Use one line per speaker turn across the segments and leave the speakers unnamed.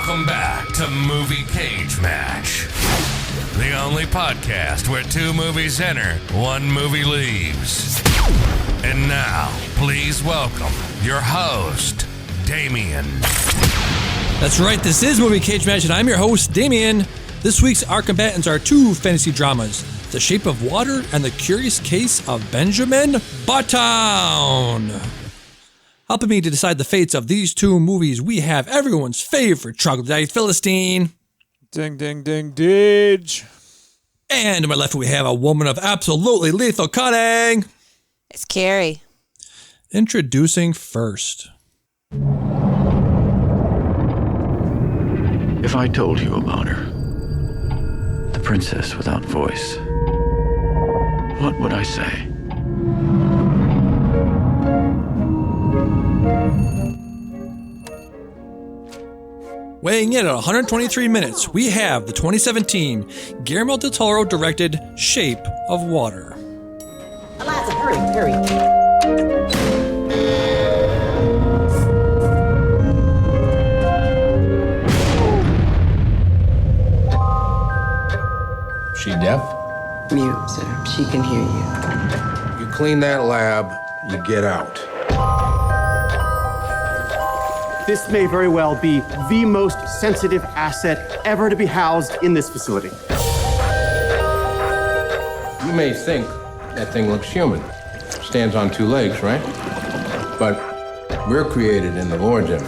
Welcome back to Movie Cage Match, the only podcast where two movies enter, one movie leaves. And now, please welcome your host, Damien.
That's right, this is Movie Cage Match, and I'm your host, Damien. This week's our combatants are two fantasy dramas, The Shape of Water and The Curious Case of Benjamin Button. Helping me to decide the fates of these two movies, we have everyone's favorite troglodyte Philistine.
Ding, ding, ding, Didge.
And to my left, we have a woman of absolutely lethal cutting.
It's Carrie.
Introducing first.
If I told you about her, the princess without voice, what would I say?
Weighing in at 123 minutes, we have the 2017 Guillermo del Toro directed Shape of Water.
Eliza, hurry.
She deaf?
Mute, sir. She can hear you.
You clean that lab, you get out.
This may very well be the most sensitive asset ever to be housed in this facility.
You may think that thing looks human. Stands on two legs, right? But we're created in the Lord's image.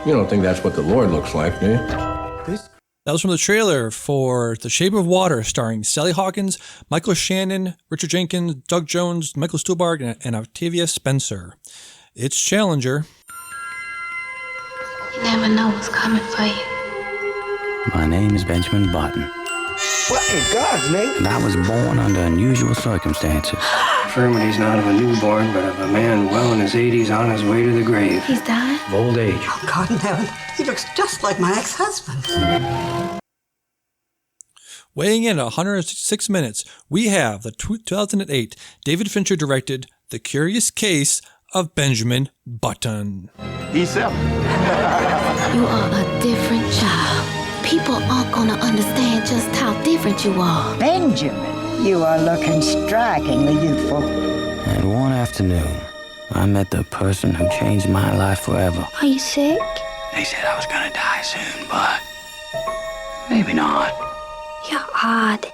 You don't think that's what the Lord looks like, do you?
That was from the trailer for The Shape of Water, starring Sally Hawkins, Michael Shannon, Richard Jenkins, Doug Jones, Michael Stuhlbarg, and Octavia Spencer. It's Challenger.
You never know what's coming for you.
My name is Benjamin Button.
What in God's name?
And I was born under unusual circumstances.
Infirmity's not of a newborn, but of a man well in his 80s on his way to the grave.
He's dying?
Of old age.
Oh, God in heaven. He looks just like my ex-husband.
Weighing in at 106 minutes, we have the 2008 David Fincher directed The Curious Case of Benjamin Button.
You are a different child. People aren't gonna understand just how different you are.
Benjamin, you are looking strikingly youthful.
And one afternoon, I met the person who changed my life forever.
Are you sick?
They said I was gonna die soon, but maybe not.
You're odd.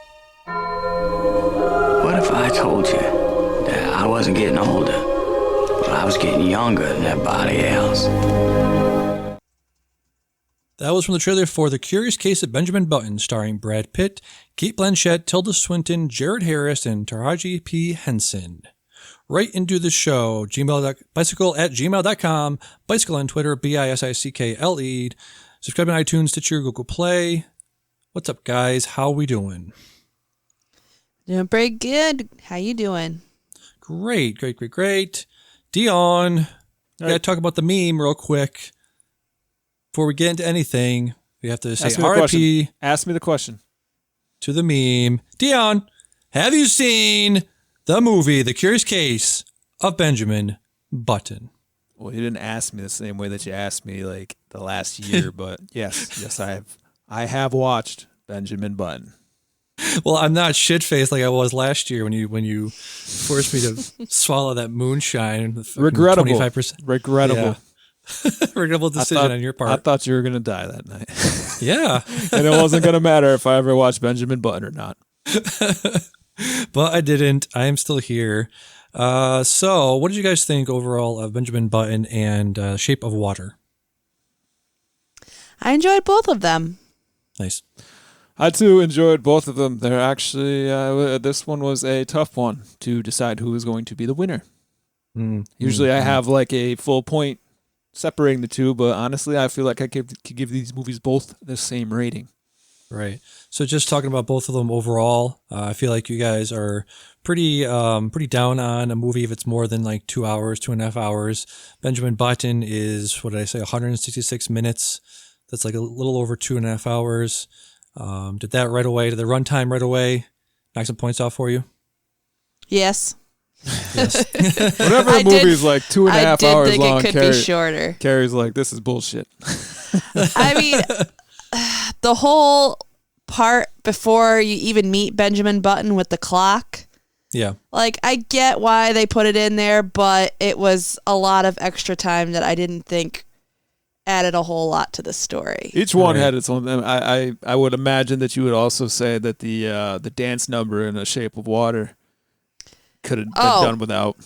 What if I told you that I wasn't getting older, but I was getting younger than everybody else?
That was from the trailer for The Curious Case of Benjamin Button, starring Brad Pitt, Cate Blanchett, Tilda Swinton, Jared Harris, and Taraji P. Henson. Right into the show, bicycle@gmail.com, bicycle on Twitter, BISICKLE. Subscribe on iTunes, Stitcher, Google Play. What's up, guys? How we doing?
Doing pretty good. How you doing?
Great. Dion, we got to talk about the meme real quick. Before we get into anything, we have to say RIP.
Ask me the question.
To the meme. Dion, have you seen the movie The Curious Case of Benjamin Button?
Well, you didn't ask me the same way that you asked me like the last year, but yes, I have. I have watched Benjamin Button.
Well, I'm not shit-faced like I was last year when you forced me to swallow that moonshine.
Regrettable.
25%.
Regrettable.
Yeah. Regrettable decision on your part.
I thought you were going to die that night.
Yeah.
And it wasn't going to matter if I ever watched Benjamin Button or not.
But I didn't. I am still here. So what did you guys think overall of Benjamin Button and Shape of Water?
I enjoyed both of them.
Nice.
I too enjoyed both of them. They're actually, this one was a tough one to decide who was going to be the winner. Usually I have like a full point separating the two, but honestly, I feel like I could give these movies both the same rating.
Right. So just talking about both of them overall, I feel like you guys are pretty down on a movie if it's more than like 2 hours, 2.5 hours. Benjamin Button is, what did I say, 166 minutes. That's like a little over 2.5 hours. Did that right away, did the runtime right away knock some points off for you?
Yes.
Yes.
Whenever a movie's like 2.5 hours long,
it could be shorter.
Carrie's like, this is bullshit.
I mean, the whole part before you even meet Benjamin Button with the clock.
Yeah.
Like, I get why they put it in there, but it was a lot of extra time that I didn't think added a whole lot to the story.
Each one had its own. I would imagine that you would also say that the dance number in The Shape of Water could have been done without.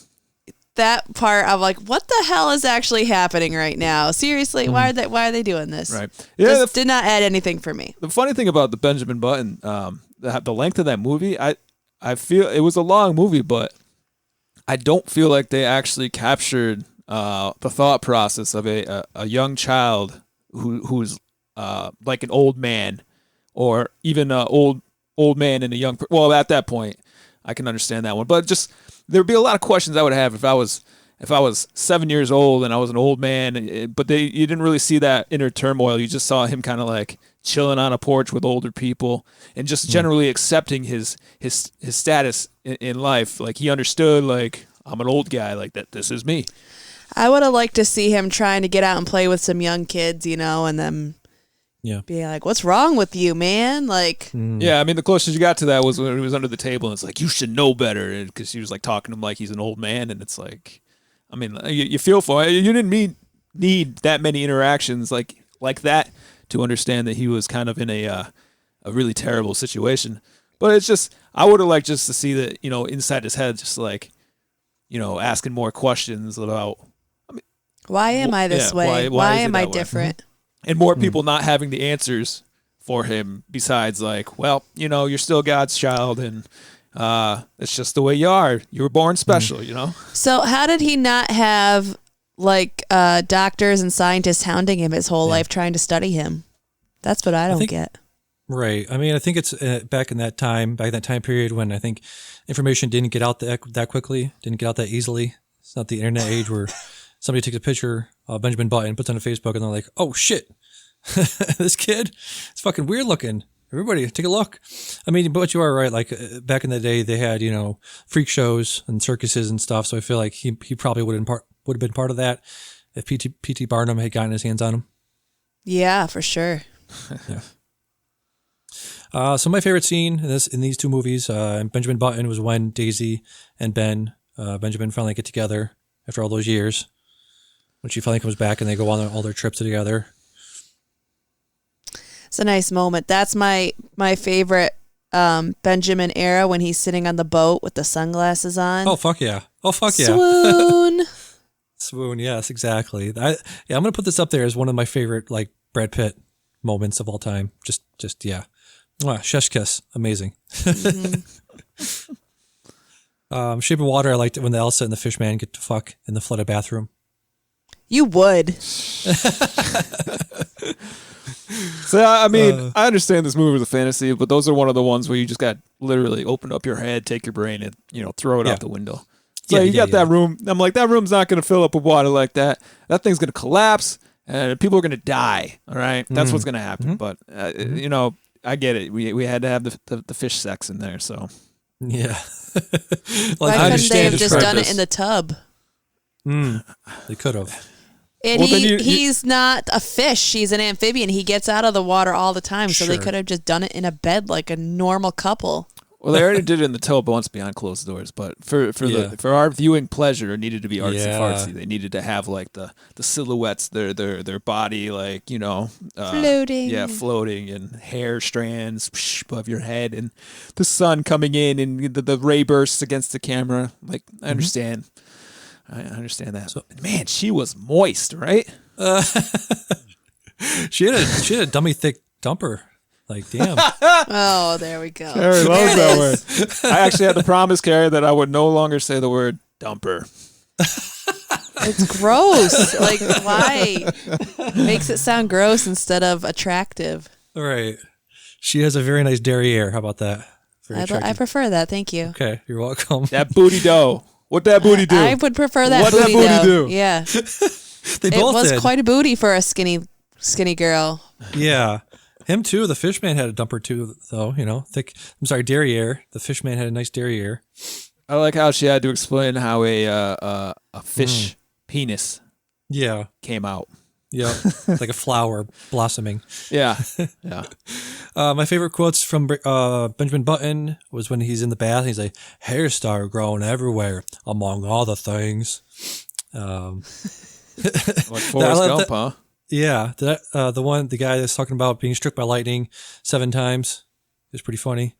That part, I'm like, what the hell is actually happening right now? Seriously, why are they doing this?
Right. Yeah.
This did not add anything for me.
The funny thing about the Benjamin Button, the length of that movie, I feel it was a long movie, but I don't feel like they actually captured the thought process of a young child who's like an old man, or even an old man and a young. Well, at that point, I can understand that one, but just there'd be a lot of questions I would have if I was 7 years old and I was an old man, but you didn't really see that inner turmoil. You just saw him kind of like chilling on a porch with older people and just generally accepting his status in life. Like, he understood, like, I'm an old guy, like that. This is me.
I would have liked to see him trying to get out and play with some young kids, and them being like, what's wrong with you, man? Like,
yeah, I mean, the closest you got to that was when he was under the table and it's like, you should know better, because he was like talking to him like he's an old man, and it's like, I mean, you feel for it. You didn't need that many interactions like that to understand that he was kind of in a really terrible situation. But it's just, I would have liked just to see that, inside his head, just like, asking more questions about,
why am I this way? Why am I different?
And more people not having the answers for him besides like, well, you're still God's child, and it's just the way you are. You were born special,
So how did he not have like doctors and scientists hounding him his whole life trying to study him? That's what I don't get.
Right. I mean, I think it's back in that time period when I think information didn't get out that quickly, didn't get out that easily. It's not the internet age where somebody takes a picture of Benjamin Button, puts it on Facebook, and they're like, oh shit, this kid, it's fucking weird looking. Everybody take a look. I mean, but you are right. Like back in the day, they had, freak shows and circuses and stuff. So I feel like he probably would have been part of that if P.T. Barnum had gotten his hands on him.
Yeah, for sure.
Yeah. So my favorite scene in these two movies, Benjamin Button, was when Daisy and Benjamin finally get together after all those years. When she finally comes back and they go on all their trips together.
It's a nice moment. That's my favorite Benjamin era, when he's sitting on the boat with the sunglasses on.
Oh, fuck yeah.
Swoon.
Swoon, yes, exactly. I'm going to put this up there as one of my favorite, like, Brad Pitt moments of all time. Just yeah. Wow, chef's kiss. Amazing.
Mm-hmm.
Shape of Water, I liked it when the Elsa and the Fishman get to fuck in the flooded bathroom.
You would.
So, I mean, I understand this movie was a fantasy, but those are one of the ones where you just got literally open up your head, take your brain, and, throw it out the window. So you got that room. I'm like, that room's not going to fill up with water like that. That thing's going to collapse, and people are going to die. All right? That's what's going to happen. But, I get it. We had to have the fish sex in there, so.
Yeah.
Why couldn't they have just done it in the tub?
They could have.
And he's not a fish. He's an amphibian. He gets out of the water all the time, so they could have just done it in a bed like a normal couple.
Well, they already did it in the tub once behind closed doors, but for our viewing pleasure, it needed to be artsy fartsy. They needed to have like the silhouettes, their body, like
floating.
Yeah, floating, and hair strands above your head, and the sun coming in, and the ray bursts against the camera. Like, I understand. I understand that. So, man, she was moist, right?
She had a dummy thick dumper. Like, damn.
Oh, there we go.
Carrie loves that word. I actually had to promise Carrie that I would no longer say the word dumper.
It's gross. Like, why? Makes it sound gross instead of attractive.
Right. She has a very nice derriere. How about that?
I prefer that. Thank you.
Okay, you're welcome.
That booty dough. What that booty do?
I would prefer that
booty do?
Yeah.
They both
was
did.
Quite a booty for a skinny girl.
Yeah. Him too. The Fishman had a dumper too, though, thick. I'm sorry, derriere. The Fishman had a nice derriere.
I like how she had to explain how a fish penis
came
out.
Yeah, like a flower blossoming.
Yeah, yeah.
My favorite quotes from Benjamin Button was when he's in the bath and he's like, hair started growing everywhere, among all the things.
Like Forrest Gump, huh?
Yeah, the guy that's talking about being struck by lightning 7 times is pretty funny.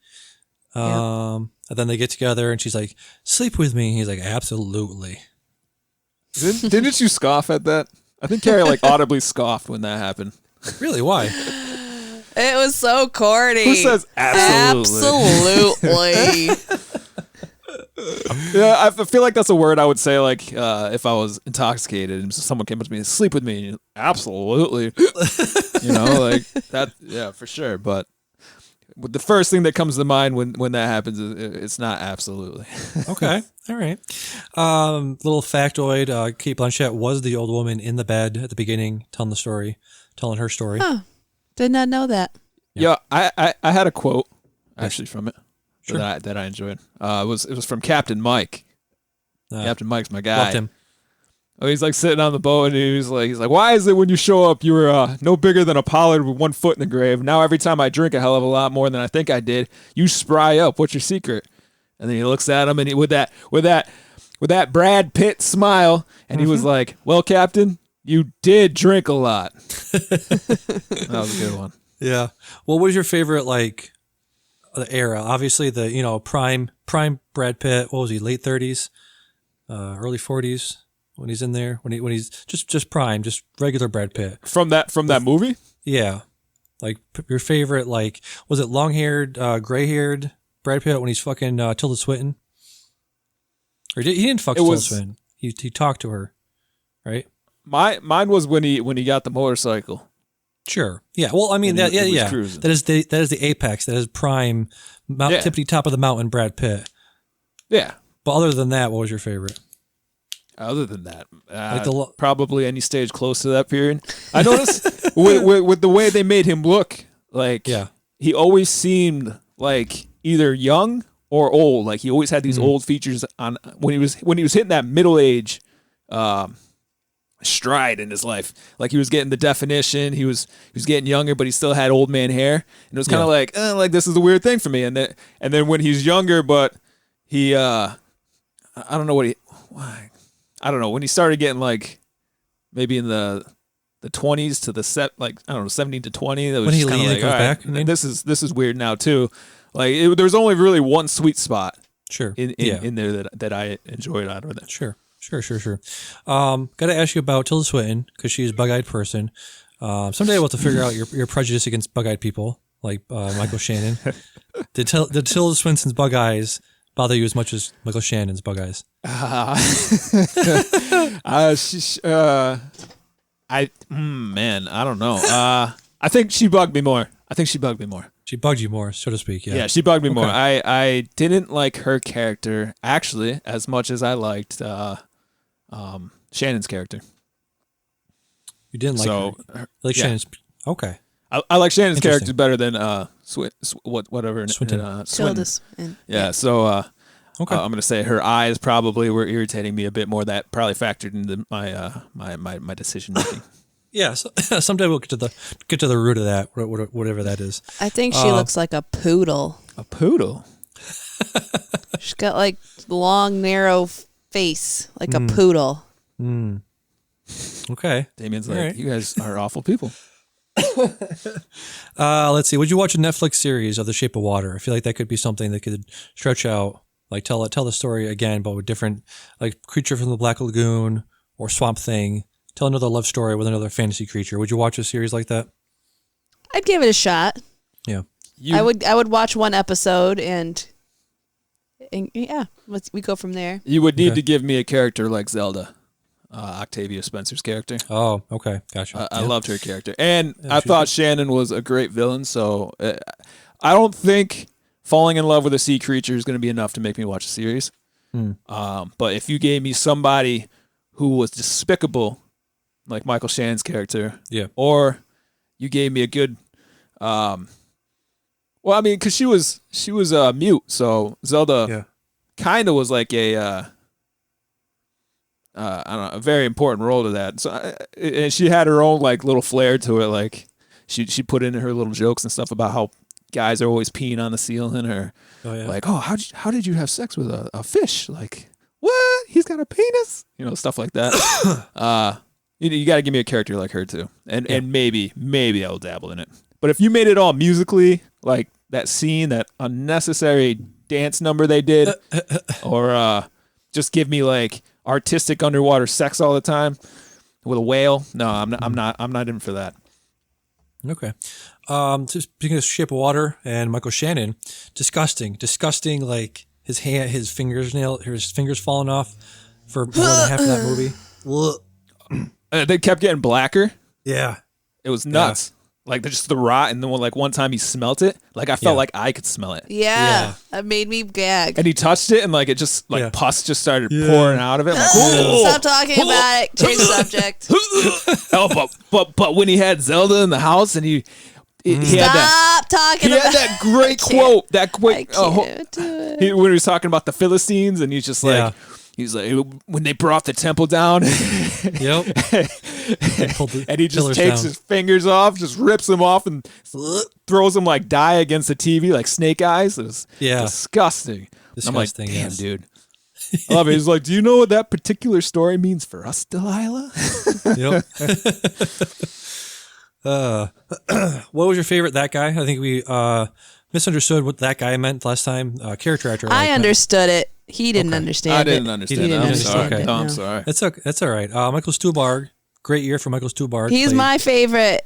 And then they get together and she's like, sleep with me. He's like, absolutely.
Didn't you scoff at that? I think Carrie like audibly scoffed when that happened.
Really? Why?
It was so corny.
Who says absolutely? Yeah, I feel like that's a word I would say like if I was intoxicated and someone came up to me and sleep with me. And absolutely. Like that. Yeah, for sure. But the first thing that comes to mind when that happens is it's not absolutely.
Okay. All right. Little factoid, Cate Blanchett was the old woman in the bed at the beginning telling her story.
Huh. Did not know that.
Yeah, I had a quote actually from it that I enjoyed. It was from Captain Mike. Captain Mike's my guy.
Loved him.
Oh, he's like sitting on the boat and he's like, why is it when you show up you're no bigger than a pollard with 1 foot in the grave? Now every time I drink a hell of a lot more than I think I did, you spry up. What's your secret? And then he looks at him and with that Brad Pitt smile, and he was like, well, Captain, you did drink a lot. That was a good one.
Yeah. What was your favorite the era? Obviously the prime Brad Pitt. What was he? Late 30s, early 40s when he's in there. When he's just prime, just regular Brad Pitt.
From that movie?
Yeah. Like your favorite, was it long-haired, gray-haired Brad Pitt when he's fucking Tilda Swinton? Or he didn't fuck Tilda Swinton. He talked to her, right?
Mine was when he got the motorcycle.
Sure. Yeah. Well, I mean,
cruising.
that is the apex. That is prime, tippity top of the mountain Brad Pitt.
Yeah.
But other than that, what was your favorite?
Other than that, probably any stage close to that period. I noticed with the way they made him look, he always seemed like either young or old. Like he always had these old features on when he was hitting that middle age stride in his life. Like he was getting the definition. He was getting younger, but he still had old man hair. And it was kind of like this is a weird thing for me. And then when he's younger, but he I don't know when he started getting maybe in the 20s to the 17 to 20. That was
when he
kind of
goes back.
This is weird now too. There's only really one sweet spot.
Sure.
In there that I enjoyed out of that.
Sure. Got to ask you about Tilda Swinton because she's a bug-eyed person. Someday we'll have to figure out your prejudice against bug-eyed people, like Michael Shannon. Did Tilda Swinton's bug eyes bother you as much as Michael Shannon's bug eyes?
Man, I don't know. I think she bugged me more.
She bugged you more, so to speak.
Yeah, she bugged me more. I didn't like her character actually as much as I liked Shannon's character.
You didn't like her? Shannon's. Okay.
I like Shannon's character better than whatever
Swinton.
Swinton.
Yeah. So
okay.
I'm gonna say her eyes probably were irritating me a bit more. That probably factored into my decision making.
Yeah. So, someday we'll get to the root of that, whatever that is.
I think she looks like a poodle.
A poodle.
She's got long, narrow face, like a poodle.
Okay.
Damien's like, you guys are awful people.
Let's see. Would you watch a Netflix series of The Shape of Water? I feel like that could be something that could stretch out, tell the story again, but with different, Creature from the Black Lagoon or Swamp Thing. Tell another love story with another fantasy creature. Would you watch a series like that?
I'd give it a shot.
Yeah.
I would watch one episode and yeah, we go from there.
You would need to give me a character like Zelda. Octavia Spencer's character.
Oh, okay. Gotcha.
I loved her character. And I thought Shannon was a great villain, so I don't think falling in love with a sea creature is going to be enough to make me watch a series. But if you gave me somebody who was despicable, like Michael Shannon's character, or you gave me a good, because she was mute, so Zelda kind of was like a I don't know, a very important role to that. So and she had her own like little flair to it. Like she put in her little jokes and stuff about how guys are always peeing on the ceiling, or like, oh, how did you have sex with a fish? Like, what? He's got a penis? Stuff like that. You got to give me a character like her too, and maybe I'll dabble in it. But if you made it all musically, like that scene, that unnecessary dance number they did, or just give me like artistic underwater sex all the time with a whale, no, I'm not in for that.
Okay. Speaking of Shape of Water and Michael Shannon, disgusting. Like his fingers falling off for more than half of that movie.
They kept getting blacker.
Yeah.
It was nuts. Like just the rot, and then one time he smelt it. Like I felt like I could smell it.
Yeah, that made me gag.
And he touched it, and like it just pus just started pouring out of it. Like,
stop talking about it. Change subject.
but when he had Zelda in the house, and he had that great quote. That great. When he was talking about the Philistines, and he's just like. He's like, when they brought the temple down,
yep,
and he just takes his fingers off, just rips them off, and throws them like dye against the TV, like snake eyes. It was disgusting. I'm like, damn, dude. I love it. He's like, do you know what that particular story means for us, Delilah?
Yep. What was your favorite that guy? I think we misunderstood what that guy meant last time. Character actor.
I understood it. He didn't understand it.
I didn't understand it. I'm sorry.
Okay.
No, I'm sorry.
That's all right. Michael Stuhlbarg. Great year for Michael Stuhlbarg.
He's my favorite.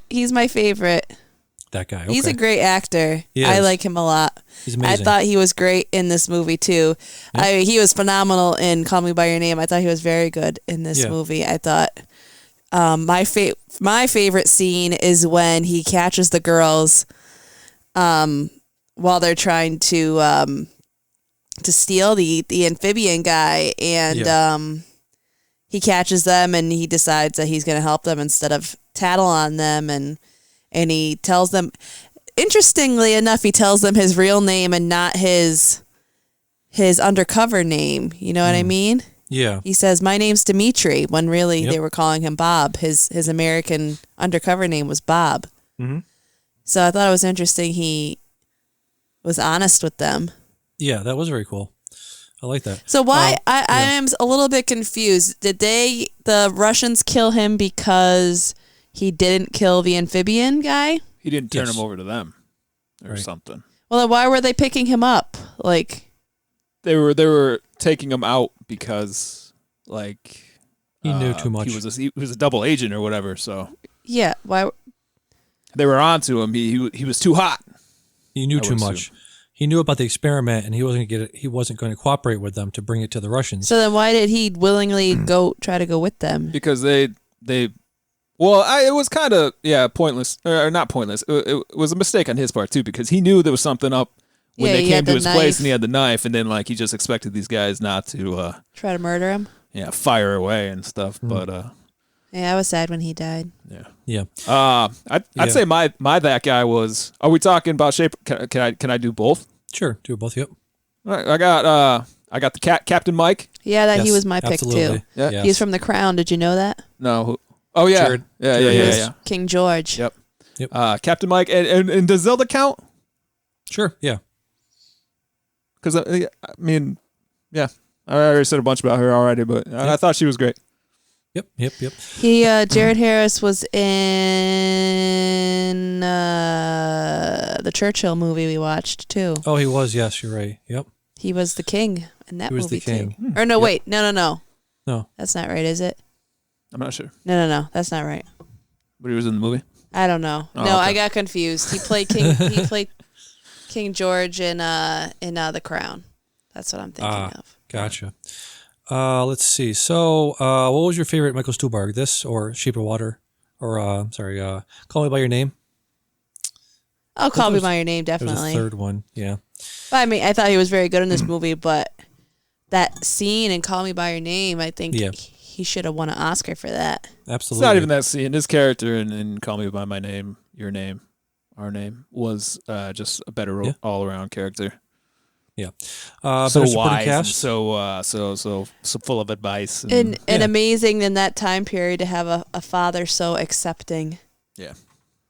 That guy. Okay.
He's a great actor. I like him a lot.
He's amazing.
I thought he was great in this movie too. Yep. He was phenomenal in Call Me by Your Name. I thought he was very good in this movie. I thought my favorite scene is when he catches the girls while they're trying to steal the amphibian guy, and he catches them, and he decides that he's going to help them instead of tattle on them, and he tells them, interestingly enough, he tells them his real name and not his undercover name. You know what I mean?
Yeah.
He says, my name's Dimitri, when really they were calling him Bob. His American undercover name was Bob.
Mm-hmm.
So I thought it was interesting he was honest with them.
Yeah, that was very cool. I like that.
So why I am a little bit confused. Did the Russians kill him because he didn't kill the amphibian guy?
He didn't turn him over to them or something.
Well, then why were they picking him up? Like
they were taking him out because like
he knew too much.
He was a double agent or whatever. So
yeah, why
they were onto him? He was too hot.
He knew too much. He knew about the experiment, and he wasn't going to cooperate with them to bring it to the Russians.
So then, why did he willingly try to go with them?
Because it was kind of pointless, or not pointless. It was a mistake on his part too, because he knew there was something up when they came to his place, and he had the knife, and then like he just expected these guys not to
try to murder him.
Yeah, fire away and stuff. But
yeah, I was sad when he died.
Yeah.
I'd say my that guy was. Are we talking about shape? Can I do both?
Sure, do both. Yep.
All right, I got the Captain Mike.
Yeah, he was my pick too.
Yeah,
he's from The Crown. Did you know that?
No. Oh yeah.
Jared.
Yeah.
King George.
Yep. Captain Mike, and does Zelda count?
Sure. Yeah.
Because I mean, I already said a bunch about her already, but I thought she was great.
Yep.
He Jared Harris was in the Churchill movie we watched too.
Oh, he was. Yes, you're right. Yep.
He was the king in that movie.
He was the king.
Too. Or no, wait, no.
No,
that's not right, is it?
I'm not sure.
No, that's not right.
But he was in the movie.
I don't know.
Oh,
no,
okay.
I got confused. He played King. He played George in The Crown. That's what I'm thinking of.
Gotcha. Let's see. So, what was your favorite Michael Stuhlbarg? This or Shape of Water? Or, Call Me By Your Name?
Oh, Call Me By Your Name,
It was
definitely.
the third one, yeah.
I mean, I thought he was very good in this movie, but that scene in Call Me By Your Name, I think he should have won an Oscar for that.
Absolutely.
It's not even that scene. His character in Call Me By My Name, Your Name, Our Name, was just a better all-around character.
Yeah.
So
better supporting
wise,
cast.
and so full of advice, and
amazing in that time period to have a father so accepting.
Yeah.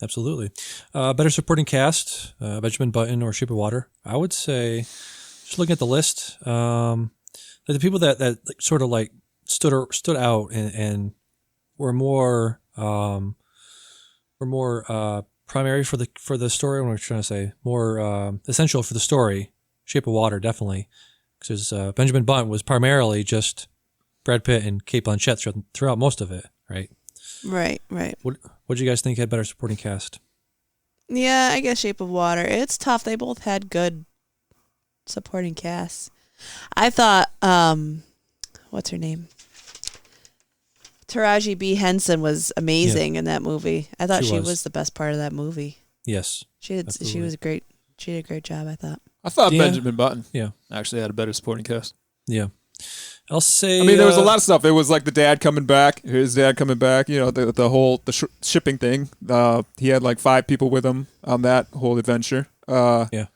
Absolutely. Better supporting cast, Benjamin Button or Shape of Water. I would say, just looking at the list, the people that like, sort of like stood out and were more primary for the story. What I'm trying to say, more essential for the story. Shape of Water, definitely, because Benjamin Button was primarily just Brad Pitt and Cate Blanchett throughout most of it, right?
Right.
What do you guys think had better supporting cast?
Yeah, I guess Shape of Water. It's tough. They both had good supporting casts. I thought, what's her name? Taraji B. Henson was amazing in that movie. I thought she was the best part of that movie.
Yes,
she was great. She did a great job, I thought.
I thought Benjamin Button
yeah,
actually had a better supporting cast.
Yeah. I'll say.
I mean, there was a lot of stuff. It was like the dad coming back, his dad coming back. You know, the whole shipping thing. He had like 5 people with him on that whole adventure.
Yeah.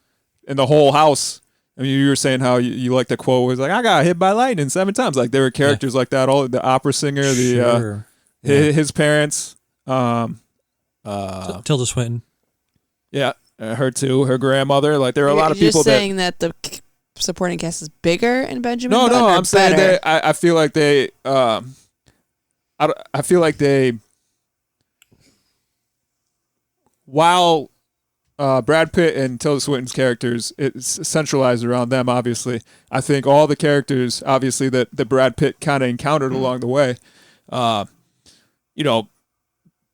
And the whole house. I mean, you were saying how you like the quote was like, "I got hit by lightning 7 times." Like there were characters like that. All the opera singer, his parents,
Tilda Swinton.
Yeah, her too. Her grandmother. Like there are a lot of
You're
people.
Saying that the supporting cast is bigger in Benjamin.
No,
Button,
I'm saying that I feel like they. I feel like they. While Brad Pitt and Tilda Swinton's characters, it's centralized around them. Obviously, I think all the characters, obviously that Brad Pitt kind of encountered along the way,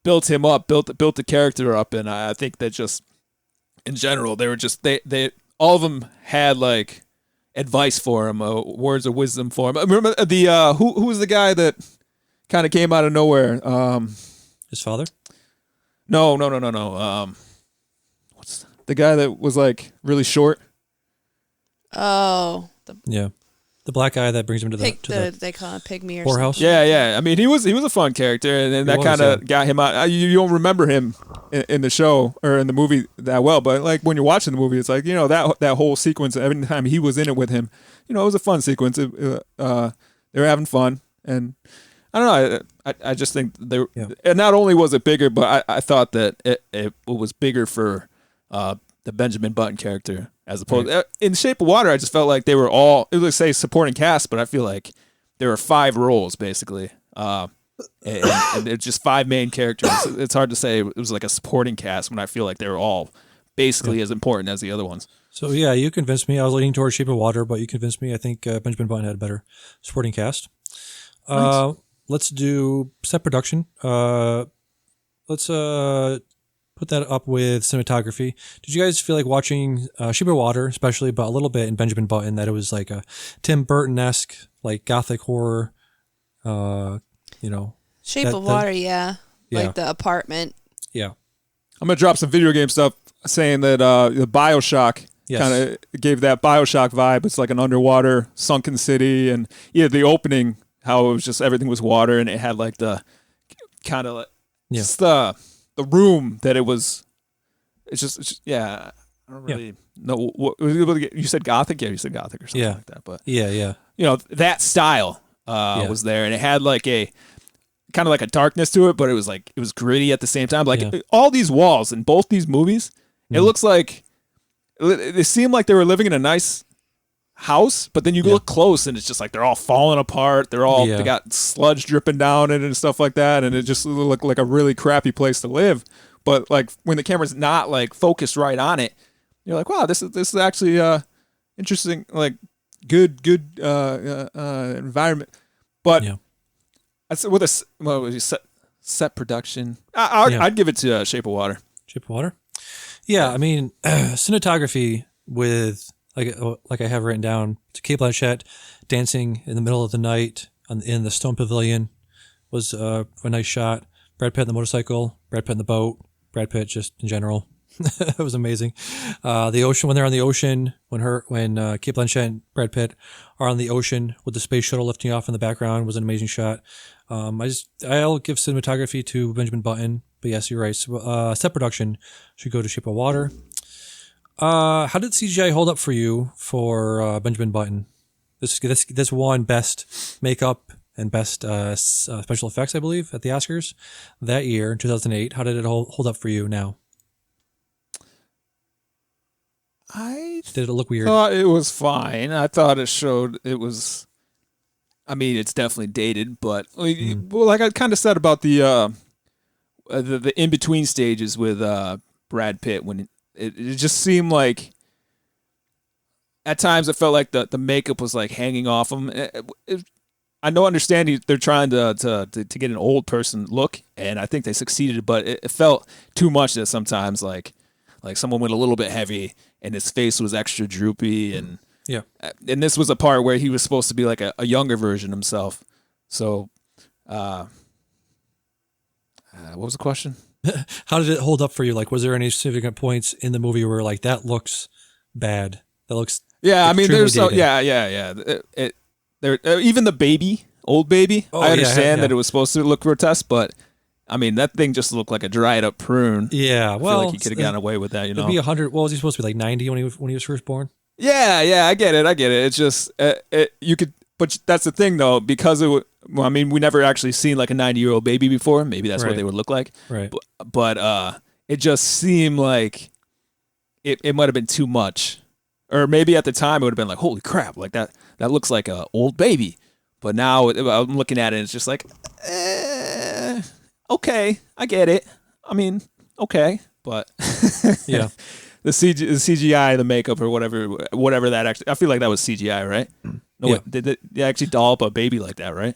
built him up, built the character up, and I think that just in general they were just they all of them had like advice for him, words of wisdom for him. I remember the who was the guy that kind of came out of nowhere?
His father?
No. What's the guy that was like really short?
Oh,
the black guy that brings him to the
they call it Pygmy or
whorehouse.
something.
Yeah. I mean, he was a fun character, and then that kind of got him out. You don't remember him in the show or in the movie that well, but like when you're watching the movie, it's like that whole sequence. Every time he was in it with him, it was a fun sequence. They were having fun, and I don't know. I just think they. And not only was it bigger, but I thought that it was bigger for the Benjamin Button character. As opposed in Shape of Water, I just felt like they were all, it would say supporting cast, but I feel like there were 5 roles basically, and they're just 5 main characters. It's hard to say it was like a supporting cast when I feel like they were all basically as important as the other ones.
So yeah, you convinced me. I was leaning towards Shape of Water, but you convinced me. I think Benjamin Button had a better supporting cast.
Nice.
Let's do set production. Let's put that up with cinematography. Did you guys feel like watching Shape of Water, especially, but a little bit in Benjamin Button, that it was like a Tim Burton-esque, like gothic horror,
Shape of Water, yeah. Like the apartment.
Yeah.
I'm going to drop some video game stuff saying that the BioShock kind of gave that BioShock vibe. It's like an underwater sunken city, and the opening, how it was just everything was water, and it had like the kind of like just the room that it was. It's just I don't really know what you said. Gothic, you said Gothic or something like that. But that style was there, and it had like a kind of like a darkness to it, but it was gritty at the same time. Like all these walls in both these movies, it looks like they seem like they were living in a nice house, but then you look close and it's just like they're all falling apart. They're all they got sludge dripping down it and stuff like that, and it just looked like a really crappy place to live. But like when the camera's not like focused right on it, you're like, wow, this is actually interesting, like good environment. But with a set production, I'd give it to Shape of Water.
Shape of Water. Yeah, I mean cinematography with. Like I have written down, to Cate Blanchett dancing in the middle of the night in the Stone Pavilion was a nice shot. Brad Pitt on the motorcycle, Brad Pitt in the boat, Brad Pitt just in general. It was amazing. The ocean, when they're on the ocean, when Cate Blanchett and Brad Pitt are on the ocean with the space shuttle lifting off in the background, was an amazing shot. I'll give cinematography to Benjamin Button, but yes, you're right. So, set production should go to Shape of Water. How did CGI hold up for you for Benjamin Button? This won best makeup and best special effects, I believe, at the Oscars that year, 2008. How did it hold up for you now? Did it look weird?
Thought it was fine. I thought it showed it was. I mean, it's definitely dated, but like I kind of said about the in between stages with Brad Pitt, when it just seemed like at times it felt like the makeup was like hanging off him. I know, understand they're trying to get an old person look, and I think they succeeded, but it felt too much that sometimes like someone went a little bit heavy and his face was extra droopy, and and this was a part where he was supposed to be like a younger version himself. So, what was the question?
How did it hold up for you? Like, was there any significant points in the movie where like that looks bad? That looks
I mean, there's
dated.
There, even the old baby. I understand that it was supposed to look grotesque, but I mean, that thing just looked like a dried up prune.
Yeah,
I feel like he could have gotten away with that. You know,
it'd be 100. What was he supposed to be, like 90 when he was first born?
Yeah, I get it. It's just you could, but that's the thing though, because we never actually seen like a 90-year-old baby before. Maybe that's what they would look like.
Right.
But it just seemed like it might have been too much, or maybe at the time it would have been like, holy crap, like that looks like a old baby. But now I'm looking at it, and it's just like, okay, I get it. I mean, okay, but
yeah.
The CGI, the makeup, or whatever that actually, I feel like that was CGI, right? No, did they actually doll up a baby like that, right?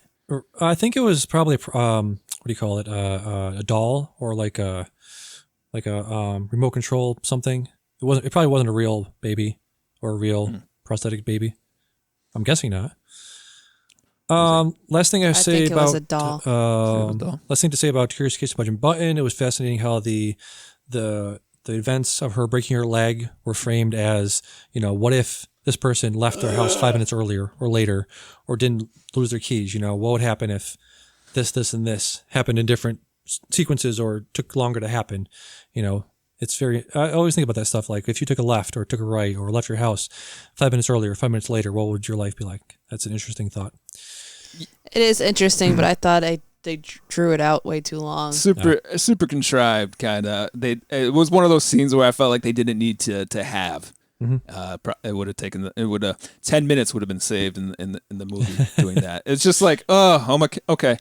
I think it was probably what do you call it? A doll, or like a remote control something. It probably wasn't a real baby or a real prosthetic baby. I'm guessing not. Last thing I think about
it was a doll.
Last thing to say about Curious Case of Benjamin Button. It was fascinating how the events of her breaking her leg were framed as, what if this person left their house 5 minutes earlier or later, or didn't lose their keys? What would happen if this, and this happened in different sequences or took longer to happen? It's I always think about that stuff. Like if you took a left or took a right or left your house 5 minutes earlier, 5 minutes later, what would your life be like? That's an interesting thought.
It is interesting, but I thought they drew it out way too long.
Super contrived, kind of. It was one of those scenes where I felt like they didn't need to have. Mm-hmm. It would have taken 10 minutes would have been saved in the movie doing that. It's just like, oh my, okay.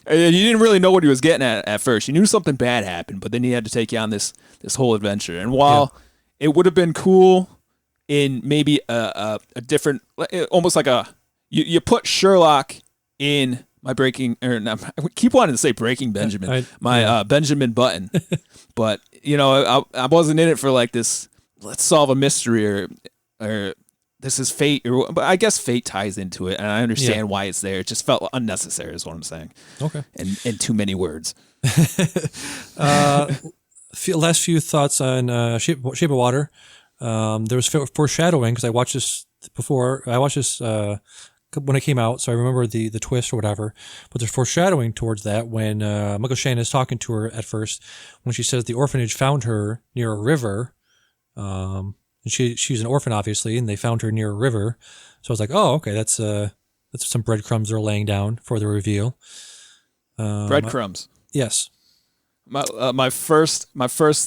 You didn't really know what he was getting at first. You knew something bad happened, but then he had to take you on this whole adventure. And while it would have been cool in maybe a different, almost like you put Sherlock in my Breaking, or not, I keep wanting to say Breaking Benjamin, Benjamin Button, but I wasn't in it for like this. Let's solve a mystery, or this is fate, but I guess fate ties into it, and I understand why it's there. It just felt unnecessary, is what I'm saying.
Okay,
and too many words.
Last few thoughts on Shape of Water. There was foreshadowing because I watched this before. I watched this when it came out, so I remember the twist or whatever. But there's foreshadowing towards that when Michael Shannon is talking to her at first, when she says the orphanage found her near a river. And she's an orphan, obviously, and they found her near a river. So I was like, oh, okay, that's some breadcrumbs they're laying down for the reveal.
Breadcrumbs.
Yes.
My first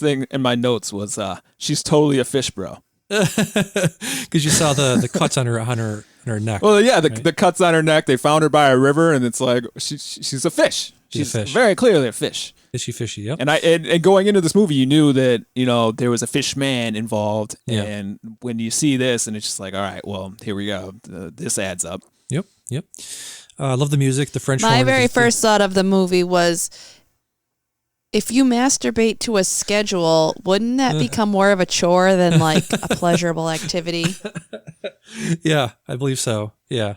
thing in my notes was she's totally a fish bro.
Because you saw the cuts on her neck.
Well, yeah, the cuts on her neck. They found her by a river, and it's like she's a fish. She's
a fish.
Very clearly a fish.
Is she fishy? Yep.
And going into this movie, you knew that there was a fish man involved, and when you see this, and it's just like, all right, well, here we go. This adds up.
Yep. I love the music. The French.
My very first thought of the movie was, if you masturbate to a schedule, wouldn't that become more of a chore than like a pleasurable activity?
Yeah, I believe so. Yeah.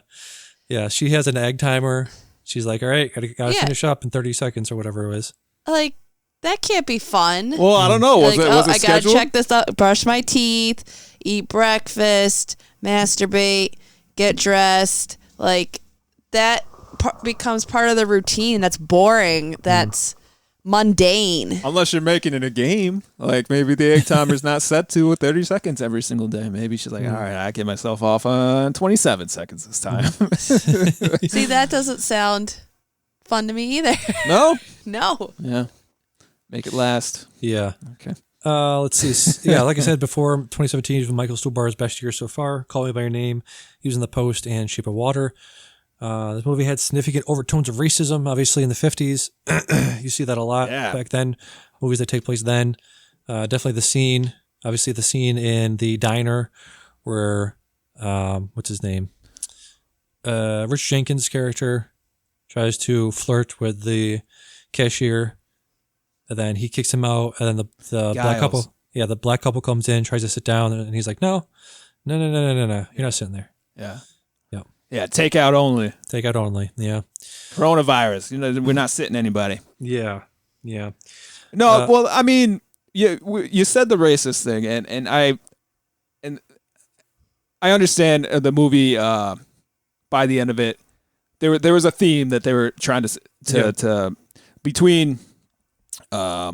She has an egg timer. She's like, all right, gotta finish up in 30 seconds or whatever it was.
Like, that can't be fun.
Well, I don't know. Was it
I
scheduled?
gotta check this out, brush my teeth, eat breakfast, masturbate, get dressed. Like, that becomes part of the routine. That's boring. That's mundane.
Unless you're making it a game. Like maybe the egg timer's not set to 30 seconds every single day. Maybe she's like, all right, I get myself off on 27 seconds this time.
See, that doesn't sound fun to me either.
No?
No.
Yeah. Make it last.
Yeah.
Okay.
Let's see. Yeah, like I said before, 2017 was Michael Stuhlbarg's best year so far. Call Me by Your Name, he was in The Post and Shape of Water. This movie had significant overtones of racism, obviously in the 50s. You see that a lot back then, movies that take place then. Definitely the scene in the diner where, what's his name? Rich Jenkins' character tries to flirt with the cashier, and then he kicks him out, and then the black couple, the black couple comes in, tries to sit down, and he's like, no, you're not sitting there.
Yeah.
Yeah,
takeout only.
Takeout only, yeah.
Coronavirus. We're not sitting anybody.
Yeah.
No, well, I mean, you said the racist thing, and I understand the movie. By the end of it, there was a theme that they were trying to between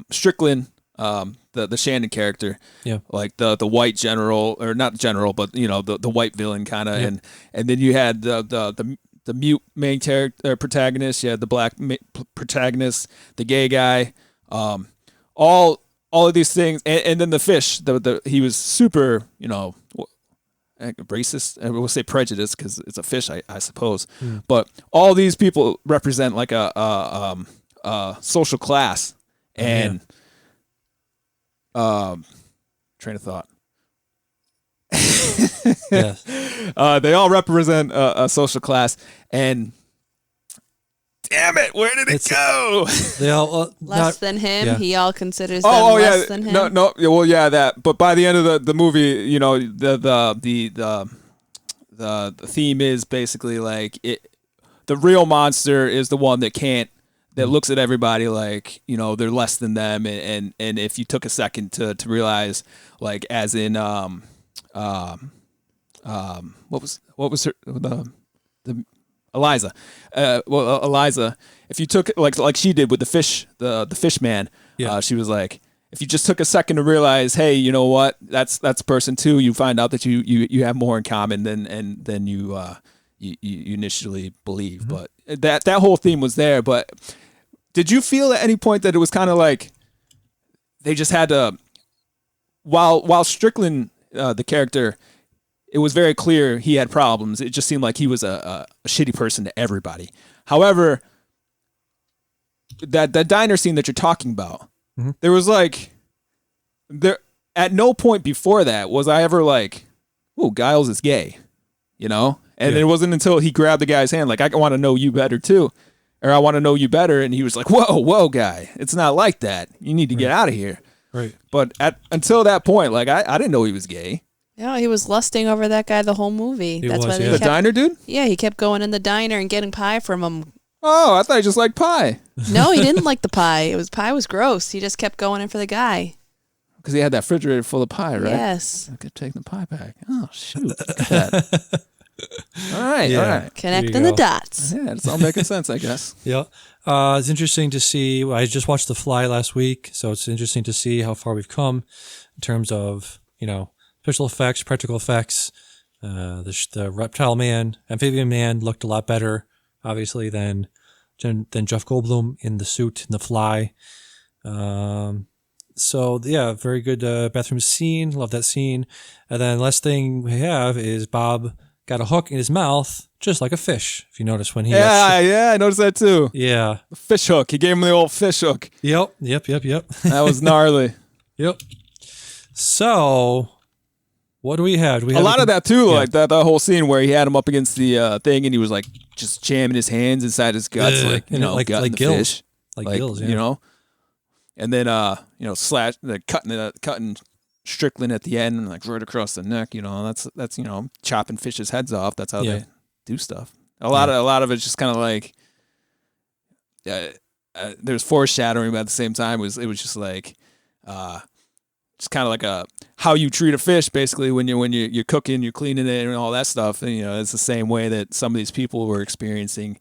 Strickland, the Shannon character, like the white general, or not general, but the white villain kind of, and then you had the mute main character protagonist, you had the black protagonist, the gay guy, all of these things, and then the fish, he was super, racist. I will say prejudice because it's a fish, I suppose, but all these people represent like a social class, and. Train of thought.
Yes.
They all represent a social class, and damn it, where did it go?
They all
less than him. Yeah. He all considers them less than him.
No. Well, yeah, that. But by the end of the movie, the theme is basically like the real monster is the one that looks at everybody like, they're less than them. And if you took a second to realize, like, as in, what was her, the Eliza, Eliza, if you took like she did with the fish man, she was like, if you just took a second to realize, hey, you know what, that's a person too, you find out that you have more in common than you initially believe. But that whole theme was there. But did you feel at any point that it was kind of like they just had to, while Strickland, the character, it was very clear he had problems. It just seemed like he was a shitty person to everybody. However, that diner scene that you're talking about, there was at no point before that was I ever like, oh, Giles is gay, And it wasn't until he grabbed the guy's hand, like, I want to know you better too. Or I want to know you better. And he was like, whoa, guy. It's not like that. You need to get out of here.
Right.
But until that point, like, I didn't know he was gay.
Yeah, he was lusting over that guy the whole movie. That's why
the diner dude?
Yeah, he kept going in the diner and getting pie from him.
Oh, I thought he just liked pie.
No, he didn't like the pie. Pie was gross. He just kept going in for the guy.
Because he had that refrigerator full of pie, right?
Yes.
I could take the pie back. Oh, shoot. Look at that. All right.
Connecting the dots.
Yeah, it's all making sense, I guess.
Yeah. It's interesting to see. I just watched The Fly last week, so it's interesting to see how far we've come in terms of, special effects, practical effects. The reptile man, amphibian man looked a lot better, obviously, than Jeff Goldblum in the suit in The Fly. So, yeah, very good bathroom scene. Love that scene. And then last thing we have is Bob got a hook in his mouth, just like a fish, if you notice when he...
Yeah, I noticed that too.
Yeah.
The fish hook. He gave him the old fish hook.
Yep.
That was gnarly.
Yep. So, what do we have?
A lot of that too, like that whole scene where he had him up against the thing and he was like just jamming his hands inside his guts, like gutting the
gills.
fish.
Like gills, yeah.
And then, cutting Strickland at the end, like right across the neck, that's chopping fish's heads off. That's how they do stuff. A lot of it's just kind of like, there's foreshadowing, but at the same time, it was just like, just kind of like how you treat a fish, basically, when you're cooking, you're cleaning it, and all that stuff. And, it's the same way that some of these people were experiencing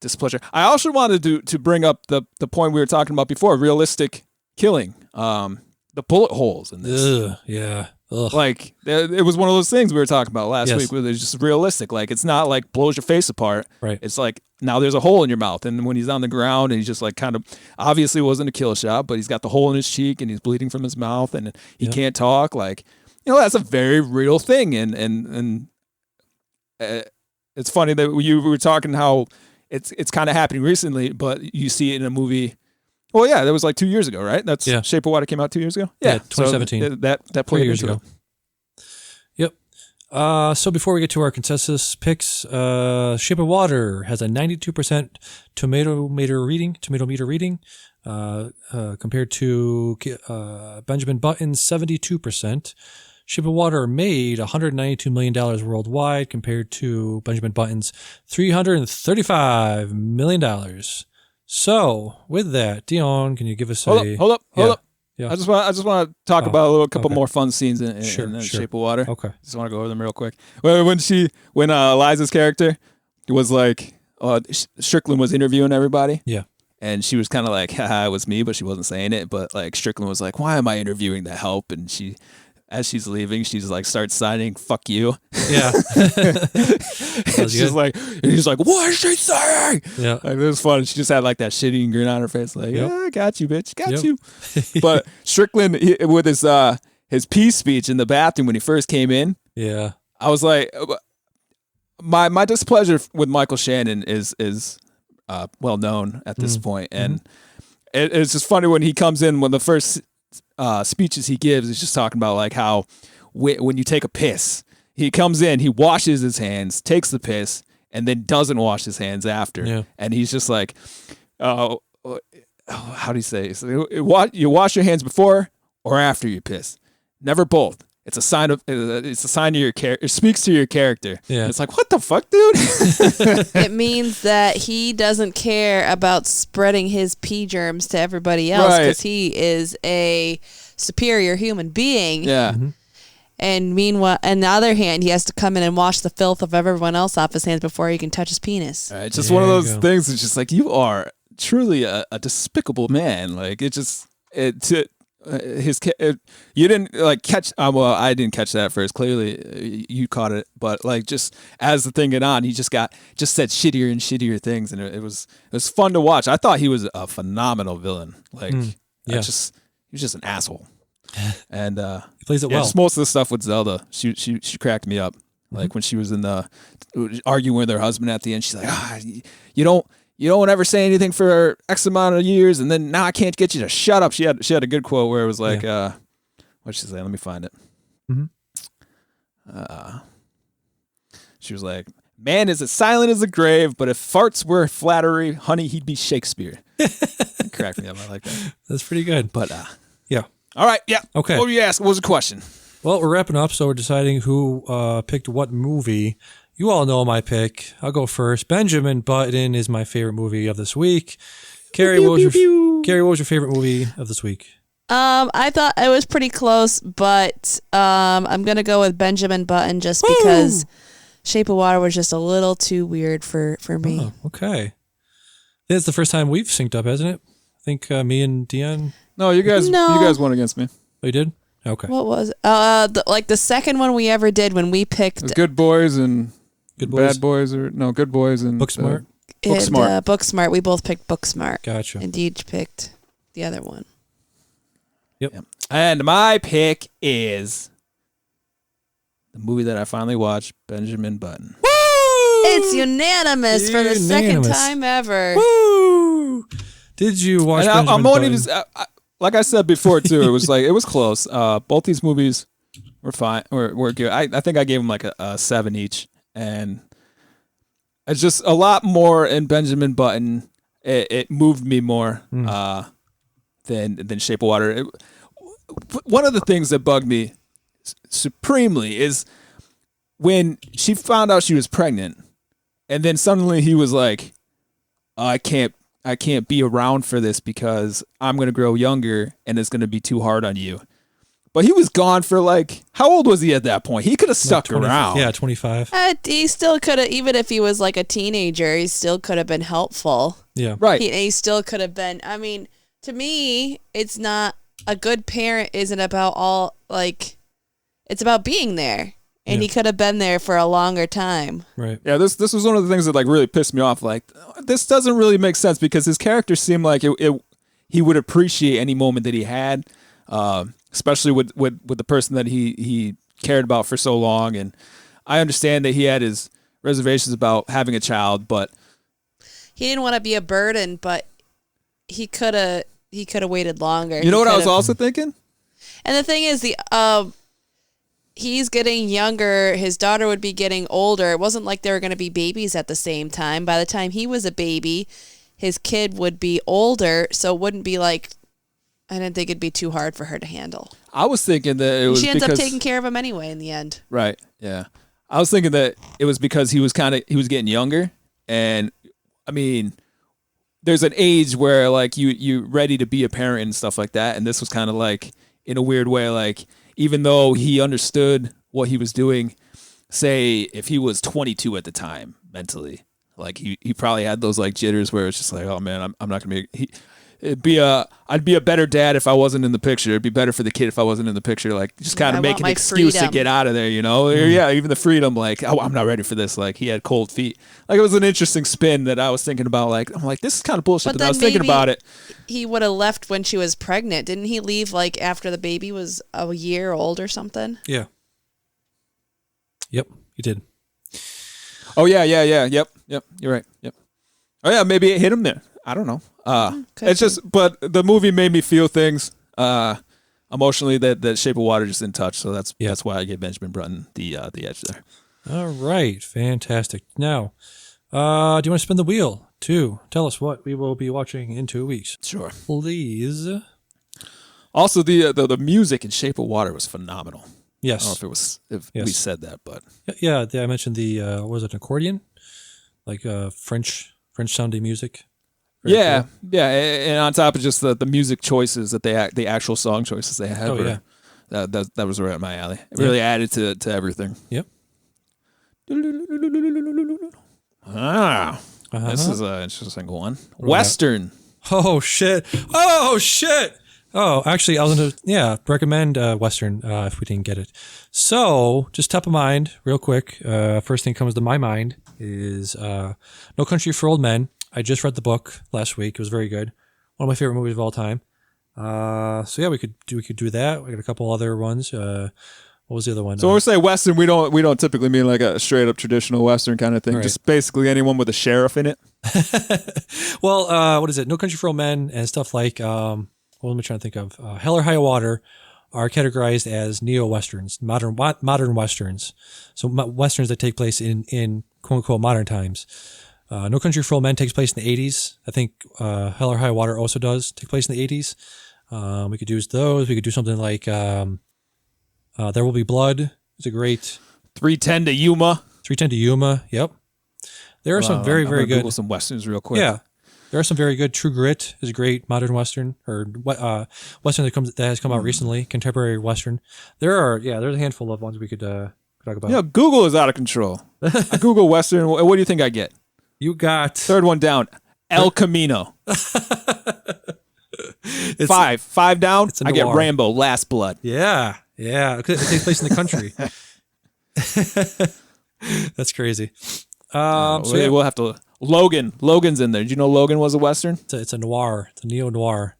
displeasure. I also wanted to bring up the point we were talking about before, realistic killing. The bullet holes in this.
Yeah. Ugh.
Like, it was one of those things we were talking about last
Yes.
week where it's just realistic. Like, it's not like blows your face apart.
Right.
It's like, now there's a hole in your mouth. And when he's on the ground and he's just like kind of, obviously wasn't a kill shot, but he's got the hole in his cheek and he's bleeding from his mouth and he can't talk. Like, that's a very real thing. And it's funny that we were talking how it's kind of happening recently, but you see it in a movie. Well, yeah, that was like 2 years ago, right? That's Shape of Water came out 2 years ago.
Yeah, 2017.
So that played
3 years
into
ago.
it.
Yep. So before we get to our consensus picks, Shape of Water has a 92% tomato meter reading, compared to Benjamin Button's 72%. Shape of Water made $192 million worldwide compared to Benjamin Button's $335 million. So, with that, Dion, can you give us
Hold up.
Yeah.
I just want to talk about a couple more fun scenes in
Sure.
Shape of Water.
Okay.
Just want to go over them real quick. When Eliza's character was like, Strickland was interviewing everybody.
Yeah.
And she was kind of like, haha, it was me, but she wasn't saying it. But like Strickland was like, why am I interviewing the help? And as she's leaving, she's like, starts signing, fuck you.
Yeah.
She's like, and he's like, what is she saying?
Yeah.
Like, it was fun. She just had like that shitty grin on her face. Like,
Yep.
I got you, bitch. Got you. But Strickland, with his peace speech in the bathroom when he first came in.
Yeah.
I was like, my displeasure with Michael Shannon is well known at this point. And it's just funny when he comes in, when the first speeches he gives is just talking about like how when you take a piss, he comes in, he washes his hands, takes the piss, and then doesn't wash his hands after.
Yeah.
And he's just like, how do you say? You wash your hands before or after you piss. Never both. It's a sign of your character. It speaks to your character.
Yeah.
And it's like, what the fuck, dude?
It means that he doesn't care about spreading his pee germs to everybody else because he is a superior human being.
Yeah.
And meanwhile, on the other hand, he has to come in and wash the filth of everyone else off his hands before he can touch his penis.
It's just one of those things. It's just like, you are truly a despicable man. Like, you didn't like catch. Well, I didn't catch that at first. Clearly, you caught it. But like, just as the thing went on, he just said shittier and shittier things, and it was fun to watch. I thought he was a phenomenal villain. Like, he was just an asshole. And
he plays it well.
Just most of the stuff with Zelda, she cracked me up. Like when she was in the arguing with her husband at the end, she's like, you don't ever say anything for X amount of years, and then now I can't get you to shut up. She had a good quote where it was like, what'd she say? Let me find it. She was like, man is as silent as the grave, but if farts were flattery, honey, he'd be Shakespeare. It cracked me up. I like that.
That's pretty good.
But
yeah.
All right. Yeah.
Okay.
What were you asking? What was the question?
Well, we're wrapping up, so we're deciding who picked what movie. You all know my pick. I'll go first. Benjamin Button is my favorite movie of this week. Carrie, what was your favorite movie of this week?
I thought it was pretty close, but I'm gonna go with Benjamin Button just because Shape of Water was just a little too weird for me.
Oh, okay. It's the first time we've synced up, hasn't it? I think me and Dion.
No, you guys won against me.
Oh, you did? Okay.
What was it? The second one we ever did when we picked
Good Boys and
Good Boys?
Bad Boys, or no, Good Boys and
Booksmart.
Booksmart.
Booksmart. We both picked Booksmart.
Gotcha.
And each picked the other one.
Yep.
And my pick is the movie that I finally watched, Benjamin Button.
Woo! It's unanimous for the second time ever.
Woo! Did you watch Benjamin Button?
Like I said before too, it was like it was close. Both these movies were fine. Were good. I think I gave them like a 7 each, and it's just a lot more in Benjamin Button. It moved me more than Shape of Water. One of the things that bugged me supremely is when she found out she was pregnant, and then suddenly he was like, I can't be around for this because I'm going to grow younger and it's going to be too hard on you. But he was gone for like, how old was he at that point? He could have stuck around.
Yeah, 25.
He still could have, even if he was like a teenager, he still could have been helpful.
Yeah.
Right.
He still could have been, I mean, to me, it's not, a good parent isn't about all, like, it's about being there. And he could have been there for a longer time.
Right.
Yeah, this was one of the things that like really pissed me off. Like, this doesn't really make sense because his character seemed like he would appreciate any moment that he had, especially with the person that he cared about for so long. And I understand that he had his reservations about having a child, but
he didn't want to be a burden, but he could have waited longer.
You know what I was also thinking?
And the thing is, he's getting younger. His daughter would be getting older. It wasn't like they were going to be babies at the same time. By the time he was a baby, his kid would be older, so it wouldn't be like, I didn't think it'd be too hard for her to handle.
I was thinking that it was
she ends up taking care of him anyway in the end.
Right. Yeah. I was thinking that it was because he was getting younger, and I mean, there's an age where like you're ready to be a parent and stuff like that, and this was kind of like in a weird way, like even though he understood what he was doing, say if he was 22 at the time mentally, like he probably had those like jitters where it's just like, oh man, I'm not gonna be. I'd be a better dad if I wasn't in the picture. It'd be better for the kid if I wasn't in the picture. Like just kind of make an excuse to get out of there, you know? Or, yeah, even the freedom. Like I'm not ready for this. Like he had cold feet. Like it was an interesting spin that I was thinking about. Like I'm like, this is kind of bullshit. But I was thinking about it.
He would have left when she was pregnant, didn't he? Leave like after the baby was a year old or something.
Yeah. Yep, he did.
Oh yeah. Yep. You're right. Yep. Oh yeah, maybe it hit him there. I don't know. It's just, but the movie made me feel things emotionally that Shape of Water just didn't touch. So that's why I gave Benjamin Button the edge there.
All right, fantastic. Now, do you want to spin the wheel to tell us what we will be watching in 2 weeks?
Sure,
please.
Also, the music in Shape of Water was phenomenal.
Yes,
I don't know if we said that, but
yeah, I mentioned the was it an accordion, like French sounding music.
Very cool. And on top of just the music choices that the actual song choices they had, that was right up my alley. It really added to everything.
Yep.
This is an interesting one. Western.
Oh shit! Oh, actually, I was going to recommend Western if we didn't get it. So, just top of mind, real quick. First thing comes to my mind is No Country for Old Men. I just read the book last week. It was very good. One of my favorite movies of all time. So yeah, we could do that. We got a couple other ones. What was the other one?
So when we say Western, we don't typically mean like a straight up traditional Western kind of thing. Right. Just basically anyone with a sheriff in it.
Well, what is it? No Country for Old Men and stuff like what am I trying to think of? Hell or High Water are categorized as neo-westerns, modern westerns. So westerns that take place in quote unquote modern times. No Country for Old Men takes place in the 80s. I think Hell or High Water also does take place in the 80s. We could use those. We could do something like There Will Be Blood. It's a great
310 to Yuma.
310 to Yuma. Yep. There are some very good.
Google some westerns real quick.
Yeah, there are some very good. True Grit is a great modern western or western that has come out recently. Contemporary western. There's a handful of ones we could talk about.
Yeah, Google is out of control. I Google western. What do you think I get?
You got
third one down. El Camino. Five down. I get Rambo. Last Blood.
Yeah. It takes place in the country. That's crazy.
We'll have to. Logan's in there. Did you know Logan was a western?
It's a noir. It's a neo noir.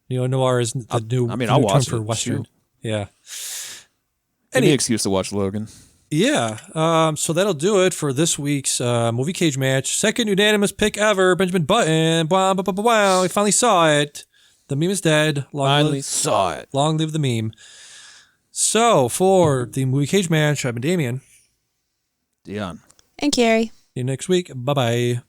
Neo noir is the new.
I'll watch
term for western.
Shoot.
Yeah.
Any excuse to watch Logan.
Yeah. So that'll do it for this week's movie cage match. Second unanimous pick ever. Benjamin Button. Wow. We finally saw it. The meme is dead.
Saw it.
Long live the meme. So for the movie cage match, I've been Damien.
Dion.
And Carrie.
See you next week. Bye-bye.